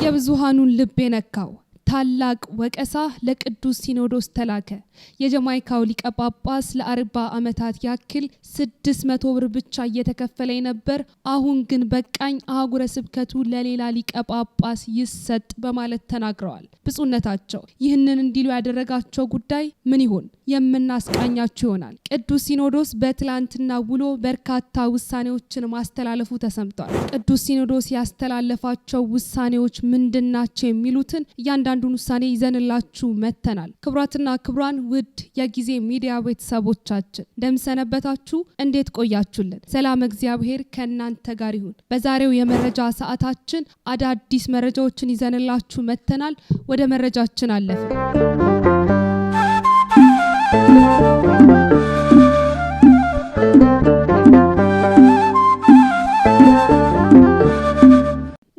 የብዙሃኑን ልብ የነካው ታላቅ ወቀሳ ለቅዱስ ሲኖዶስ ተላከ። የጀማይካው ሊቀ ጳጳስ ለ40 ዓመታት ያክል 600 ብር ብቻ እየተከፈለ ነበር። አሁን ግን በቃኝ፣ አህጉረ ስብከቱ ለሌላ ሊቀ ጳጳስ ይሰጥ በማለት ተናግረዋል። ብፁዕነታቸው ይህንን እንዲሉ ያደረጋቸው ጉዳይ ምን ይሆን? የምናስቃኛችሁ ይሆናል። ቅዱስ ሲኖዶስ በትላንትና ውሎ በርካታ ውሳኔዎችን ማስተላለፉ ተሰምቷል። ቅዱስ ሲኖዶስ ያስተላለፋቸው ውሳኔዎች ምንድናቸው የሚሉትን እያንዳንዱን ውሳኔ ይዘንላችሁ መተናል። ክቡራትና ክቡራን ውድ የጊዜ ሚዲያ ቤተሰቦቻችን እንደምሰነበታችሁ፣ እንዴት ቆያችሁልን? ሰላም እግዚአብሔር ከእናንተ ጋር ይሁን። በዛሬው የመረጃ ሰዓታችን አዳዲስ መረጃዎችን ይዘንላችሁ መተናል። ወደ መረጃችን አለፍን።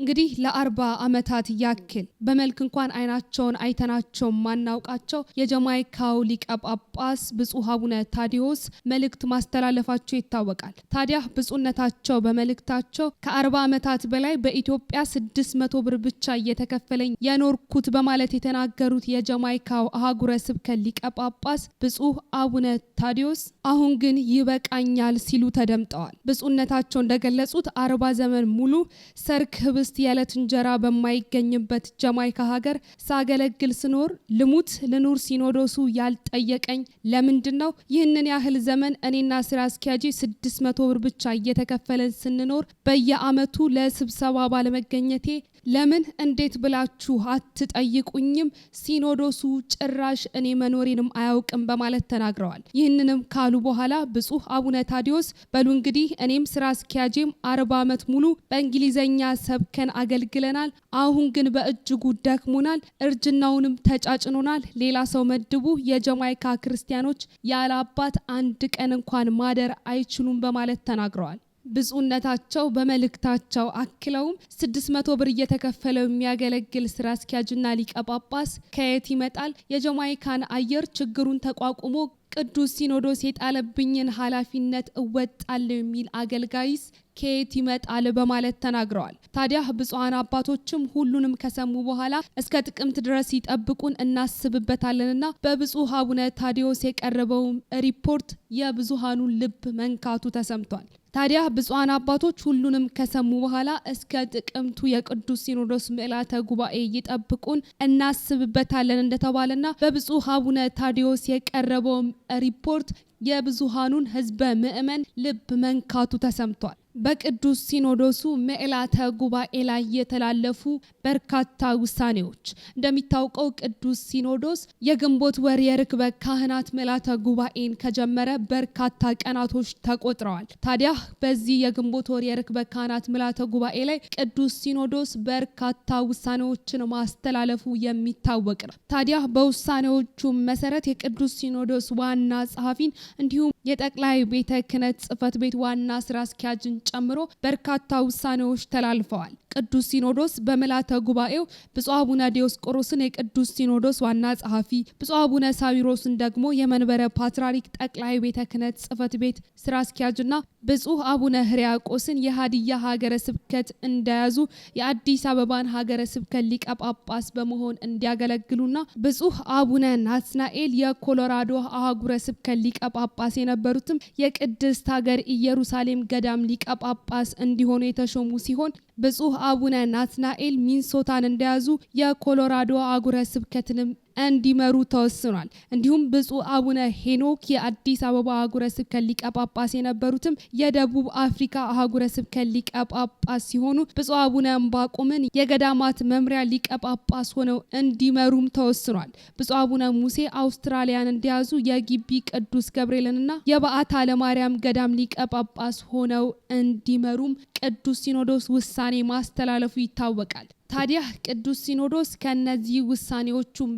እንግዲህ ለ40 ዓመታት ያክል በመልክ እንኳን አይናቸውን አይተናቸው ማናውቃቸው የጀማይካው ሊቀ ጳጳስ ብፁዕ አቡነ ታዲዮስ መልእክት ማስተላለፋቸው ይታወቃል። ታዲያ ብፁዕነታቸው በመልእክታቸው ከ40 ዓመታት በላይ በኢትዮጵያ 600 ብር ብቻ እየተከፈለኝ የኖርኩት በማለት የተናገሩት የጀማይካው አህጉረ ስብከት ሊቀ ጳጳስ ብፁዕ አቡነ ታዲዮስ አሁን ግን ይበቃኛል ሲሉ ተደምጠዋል። ብፁዕነታቸው እንደገለጹት 40 ዘመን ሙሉ ሰርክ ህብስት የዕለት እንጀራ በማይገኝበት ጀማይካ ሀገር ሳገለግል ስኖር ልሙት ልኑር ሲኖዶሱ ያልጠየቀኝ ለምንድን ነው? ይህንን ያህል ዘመን እኔና ስራ አስኪያጅ 600 ብር ብቻ እየተከፈለን ስንኖር በየአመቱ ለስብሰባ ባለመገኘቴ ለምን እንዴት ብላችሁ አትጠይቁኝም? ሲኖዶሱ ጭራሽ እኔ መኖሬንም አያውቅም በማለት ተናግረዋል። ይህንንም ካሉ በኋላ ብፁዕ አቡነ ታዲዮስ በሉ እንግዲህ እኔም ስራ አስኪያጄም 40 ዓመት ሙሉ በእንግሊዘኛ ሰብከን አገልግለናል። አሁን ግን በእጅጉ ደክሞናል፣ እርጅናውንም ተጫጭኖናል። ሌላ ሰው መድቡ። የጀማይካ ክርስቲያኖች ያለ አባት አንድ ቀን እንኳን ማደር አይችሉም በማለት ተናግረዋል። ብፁዕነታቸው በመልእክታቸው አክለውም 600 ብር እየተከፈለው የሚያገለግል ስራ አስኪያጅና ሊቀ ጳጳስ ከየት ይመጣል? የጀማይካን አየር ችግሩን ተቋቁሞ ቅዱስ ሲኖዶስ የጣለብኝን ኃላፊነት እወጣለሁ የሚል አገልጋይስ ከየት ይመጣል በማለት ተናግረዋል። ታዲያ ብፁዓን አባቶችም ሁሉንም ከሰሙ በኋላ እስከ ጥቅምት ድረስ ይጠብቁን እናስብበታለንና በብፁዕ አቡነ ታዲዮስ የቀረበው ሪፖርት የብዙሃኑን ልብ መንካቱ ተሰምቷል። ታዲያ ብፁዓን አባቶች ሁሉንም ከሰሙ በኋላ እስከ ጥቅምቱ የቅዱስ ሲኖዶስ ምልዓተ ጉባኤ ይጠብቁን እናስብበታለን እንደተባለና በብፁዕ አቡነ ታዲዮስ የቀረበው ሪፖርት የብዙሃኑን ህዝበ ምእመን ልብ መንካቱ ተሰምቷል። በቅዱስ ሲኖዶሱ ምልዓተ ጉባኤ ላይ የተላለፉ በርካታ ውሳኔዎች። እንደሚታወቀው ቅዱስ ሲኖዶስ የግንቦት ወር የርክበ ካህናት ምልዓተ ጉባኤን ከጀመረ በርካታ ቀናቶች ተቆጥረዋል። ታዲያ በዚህ የግንቦት ወር የርክበ ካህናት ምልዓተ ጉባኤ ላይ ቅዱስ ሲኖዶስ በርካታ ውሳኔዎችን ማስተላለፉ የሚታወቅ ነው። ታዲያ በውሳኔዎቹ መሰረት የቅዱስ ሲኖዶስ ዋና ጸሐፊን እንዲሁም የጠቅላይ ቤተ ክህነት ጽሕፈት ቤት ዋና ስራ አስኪያጅን ጨምሮ በርካታ ውሳኔዎች ተላልፈዋል። ቅዱስ ሲኖዶስ በምልዓተ ጉባኤው ብፁዕ አቡነ ዲዮስቆሮስን የቅዱስ ሲኖዶስ ዋና ጸሐፊ፣ ብፁዕ አቡነ ሳዊሮስን ደግሞ የመንበረ ፓትርያርክ ጠቅላይ ቤተ ክህነት ጽሕፈት ቤት ስራ አስኪያጅና ብፁዕ አቡነ ሕርያቆስን የሀዲያ ሀገረ ስብከት እንደያዙ የአዲስ አበባን ሀገረ ስብከት ሊቀ ጳጳስ በመሆን እንዲያገለግሉና ብፁዕ አቡነ ናትናኤል የኮሎራዶ አህጉረ ስብከት ሊቀ ጳጳስ የነበሩትም የቅድስት ሀገር ኢየሩሳሌም ገዳም ሊቀ ጳጳስ እንዲሆኑ የተሾሙ ሲሆን ብፁዕ አቡነ ናትናኤል ሚንሶታን እንደያዙ የኮሎራዶ አህጉረ ስብከትንም እንዲመሩ ተወስኗል። እንዲሁም ብፁዕ አቡነ ሄኖክ የአዲስ አበባ አህጉረ ስብከት ሊቀ ጳጳስ የነበሩትም የደቡብ አፍሪካ አህጉረ ስብከት ሊቀ ጳጳስ ሲሆኑ ብፁዕ አቡነ ዕንባቆምን የገዳማት መምሪያ ሊቀ ጳጳስ ሆነው እንዲመሩም ተወስኗል። ብፁዕ አቡነ ሙሴ አውስትራሊያን እንደያዙ የጊቢ ቅዱስ ገብርኤልንና የበዓታ ለማርያም ገዳም ሊቀ ጳጳስ ሆነው እንዲመሩም ቅዱስ ሲኖዶስ ውሳኔ ማስተላለፉ ይታወቃል። ታዲያ ቅዱስ ሲኖዶስ ከነዚህ ውሳኔዎቹም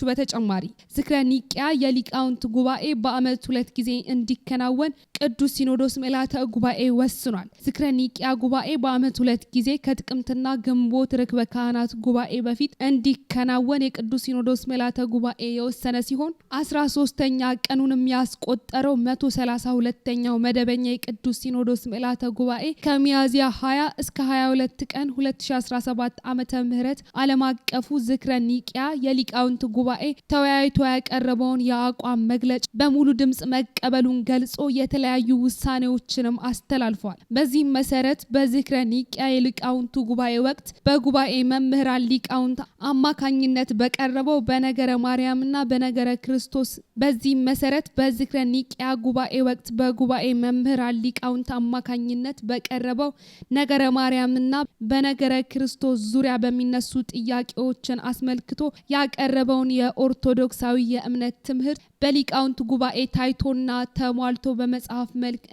በተጨማሪ ዝክረ ኒቂያ የሊቃውንት ጉባኤ በአመት 2 ጊዜ እንዲከናወን ቅዱስ ሲኖዶስ ምልዓተ ጉባኤ ወስኗል። ዝክረ ኒቂያ ጉባኤ በአመት 2 ጊዜ ከጥቅምትና ግንቦት ርክበ ካህናት ጉባኤ በፊት እንዲከናወን የቅዱስ ሲኖዶስ ምልዓተ ጉባኤ የወሰነ ሲሆን 13ኛ ቀኑን የሚያስቆጠረው 132ኛው መደበኛ የቅዱስ ሲኖዶስ ምልዓተ ጉባኤ ከሚያዝያ ከ20 እስከ 22 ቀን 2017 ዓመተ ምህረት ዓለም አቀፉ ዝክረ ኒቂያ የሊቃውንት ጉባኤ ተወያይቶ ያቀረበውን የአቋም መግለጫ በሙሉ ድምጽ መቀበሉን ገልጾ የተለያዩ ውሳኔዎችንም አስተላልፏል። በዚህም መሰረት በዝክረ ኒቂያ የሊቃውንቱ ጉባኤ ወቅት በጉባኤ መምህራን ሊቃውንት አማካኝነት በቀረበው በነገረ ማርያምና በነገረ ክርስቶስ በዚህም መሰረት በዝክረ ኒቂያ ጉባኤ ወቅት በጉባኤ መምህራን ሊቃውንት አማካኝነት በቀረበው ነገረ ማርያምና በነገረ ክርስቶስ ዙሪያ በሚነሱ ጥያቄዎችን አስመልክቶ ያቀረበውን የኦርቶዶክሳዊ የእምነት ትምህርት በሊቃውንት ጉባኤ ታይቶና ተሟልቶ በመጽሐፍ መልክ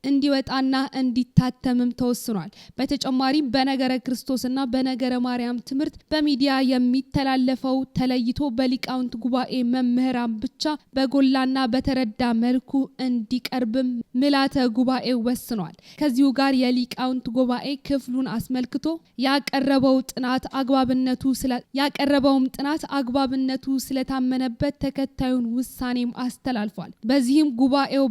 እንዲወጣና እንዲታተምም ተወስኗል። በተጨማሪም በነገረ ክርስቶስና በነገረ ማርያም ትምህርት በሚዲያ የሚተላለፈው ተለይቶ በሊቃውንት ጉባኤ መምህራን ብቻ በጎላና በተረዳ መልኩ እንዲቀርብም ምልዓተ ጉባኤው ወስኗል። ከዚሁ ጋር የሊቃውንት ጉባኤ ክፍሉን አስመልክቶ ያቀረበውም ጥናት አግባብነቱ ስለታመነበት ተከታዩን ውሳኔም አስተላልፏል። በዚህም ጉባኤው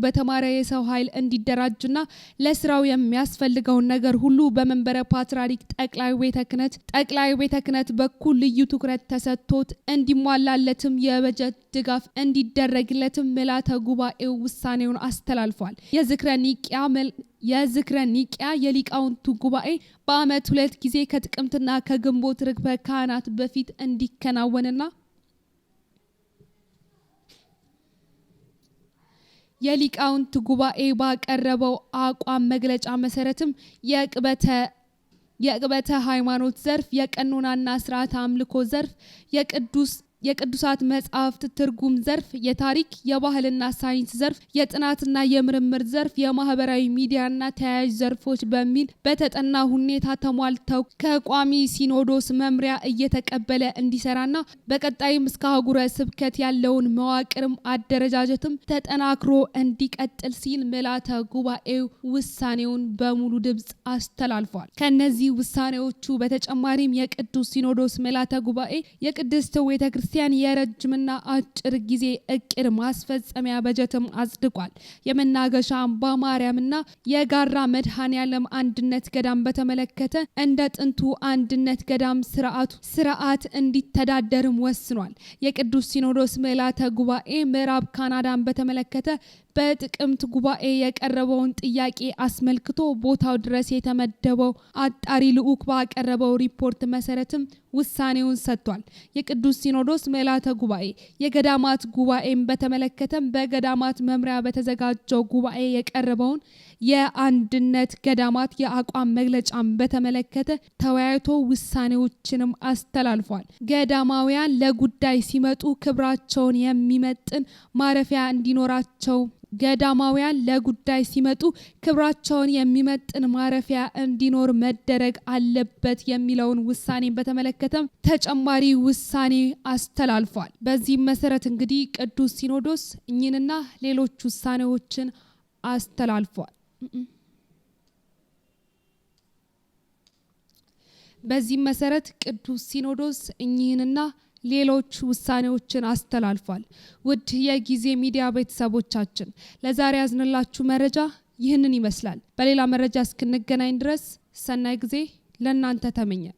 በተማረ የሰው ኃይል እንዲደራጅና ለስራው የሚያስፈልገውን ነገር ሁሉ በመንበረ ፓትርያርክ ጠቅላይ ቤተ ክህነት በኩል ልዩ ትኩረት ተሰጥቶት እንዲሟላለትም የበጀት ድጋፍ እንዲደረግለትም ምልዓተ ጉባኤው ውሳኔውን አስተላልፏል። የዝክረ ኒቂያ የሊቃውንቱ ጉባኤ በዓመት 2 ጊዜ ከጥቅምትና ከግንቦት ርክበ ካህናት በፊት እንዲከናወንና የሊቃውንት ጉባኤ ባቀረበው አቋም መግለጫ መሰረትም የቅበተ ሃይማኖት ዘርፍ፣ የቀኖናና ስርዓተ አምልኮ ዘርፍ፣ የቅዱሳት መጻሕፍት ትርጉም ዘርፍ፣ የታሪክ የባህልና ሳይንስ ዘርፍ፣ የጥናትና የምርምር ዘርፍ፣ የማህበራዊ ሚዲያና ተያያዥ ዘርፎች በሚል በተጠና ሁኔታ ተሟልተው ከቋሚ ሲኖዶስ መምሪያ እየተቀበለ እንዲሰራና በቀጣይም እስከ አህጉረ ስብከት ያለውን መዋቅርም አደረጃጀትም ተጠናክሮ እንዲቀጥል ሲል ምልዓተ ጉባኤው ውሳኔውን በሙሉ ድምጽ አስተላልፏል። ከነዚህ ውሳኔዎቹ በተጨማሪም የቅዱስ ሲኖዶስ ምልዓተ ጉባኤ የቅድስት ቤተክርስቲያን የረጅምና አጭር ጊዜ እቅድ ማስፈጸሚያ በጀትም አጽድቋል። የመናገሻ አምባ ማርያምና የጋራ መድኃኔዓለም አንድነት ገዳም በተመለከተ እንደ ጥንቱ አንድነት ገዳም ስርዓት እንዲተዳደርም ወስኗል። የቅዱስ ሲኖዶስ ምልዓተ ጉባኤ ምዕራብ ካናዳን በተመለከተ በጥቅምት ጉባኤ የቀረበውን ጥያቄ አስመልክቶ ቦታው ድረስ የተመደበው አጣሪ ልዑክ ባቀረበው ሪፖርት መሰረትም ውሳኔውን ሰጥቷል። የቅዱስ ሲኖዶስ ምልዓተ ጉባኤ የገዳማት ጉባኤን በተመለከተም በገዳማት መምሪያ በተዘጋጀው ጉባኤ የቀረበውን የአንድነት ገዳማት የአቋም መግለጫን በተመለከተ ተወያይቶ ውሳኔዎችንም አስተላልፏል። ገዳማውያን ለጉዳይ ሲመጡ ክብራቸውን የሚመጥን ማረፊያ እንዲኖር መደረግ አለበት የሚለውን ውሳኔ በተመለከተም ተጨማሪ ውሳኔ አስተላልፏል። በዚህም መሰረት እንግዲህ ቅዱስ ሲኖዶስ እኚህንና ሌሎች ውሳኔዎችን አስተላልፏል። በዚህም መሰረት ቅዱስ ሲኖዶስ እኚህንና ሌሎች ውሳኔዎችን አስተላልፏል። ውድ የጊዜ ሚዲያ ቤተሰቦቻችን ለዛሬ ያዝንላችሁ መረጃ ይህንን ይመስላል። በሌላ መረጃ እስክንገናኝ ድረስ ሰናይ ጊዜ ለእናንተ ተመኘን።